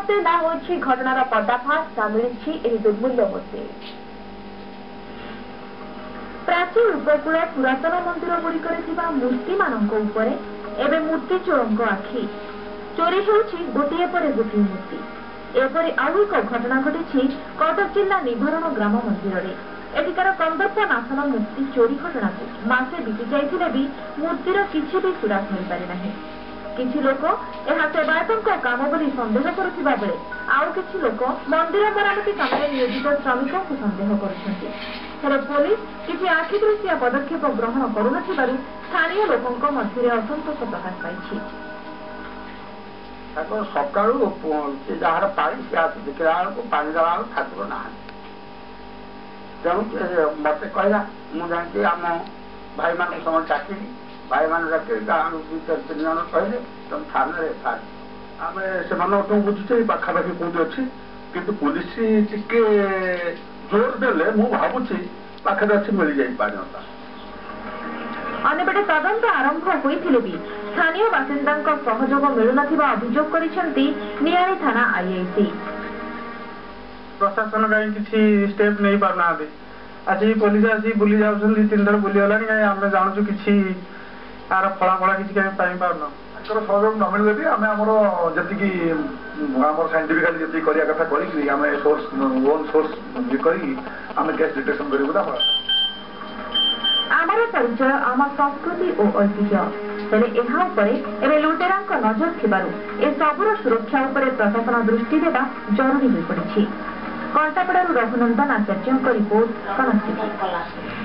मते ना होछि घटनार पर्दाफाश ता मिलिछि एही दुर्मूल्य मूर्ति। प्राचीन उपकूल पुरातन मंदिर गुड़िकर थिबा मूर्ति मानक उपरे एबे मूर्ति चोरंक आखि चोरी होछि गोटिए परे गोटिए मूर्ति। एपरि आउ एक घटना घटी कटक जिला निभरण ग्राम मंदिर में एଠିକାର कंदर्प नाशन मूर्ति चोरी घटना को मासे बीती जाइथिले भी मूर्तिर किछि भी सुराग मिल पारि नाही। किछि लोक एहा सेवायतों काम बोली संदेह करुथिबा बेले आउ किछि लोक मंदिर मरामती काम में नियोजित श्रमिकों को संदेह करुछन्ति। हेले पुलिस किछि आखि दृष्टिया पदक्षेप ग्रहण करुनथिबारु स्थानीय लोकंक मध्य असंतोष प्रकाश पाइछि। सकाळु जार पानी से आस देखला पानी दला ठाकुर ना तेणु मत कहला मुझे जानती आम भाई मान समय डाक भाई मान डाक गाँव दु चार तीन जन कहले तुम थाना आम से बुझुचे पाखापाखि कौट अच्छी कि पुलिस टिके जोर देले मु भावुची पाखे अच्छी मिल जाई पारता। अन्यपटे तदंत आरंभ होइथिले भी स्थानीय बासिंदा सहयोग मिलुनथिबा अभियोग करिसेंती नियारी थाना आईआईसी। प्रशासन कहीं किसी स्टेप नहीं पारना आज पुलिस आसी बुली जाऊँ तीन थर बुली गलानी कहीं आम जानूँ कि तार फलाफला किसी कहीं पारना सहयोग न मिले भी आम आमर जी आम साइंटिफिकाली जी करा कथा करें सोर्स ओन सोर्स करें केस डिटेक्शन करूँ। आमर परिचय आम संस्कृति और ऐतिह्य हेले एहा उपरे एबे लुटेरांक नजर थिबारु ए सबुर सुरक्षा उपरे प्रशासन दृष्टि देबा जरूरी होई पड़िछि। कंटापड़ारु रघुनंदन आचार्यଙ୍କ रिपोर्ट कनक टीवी।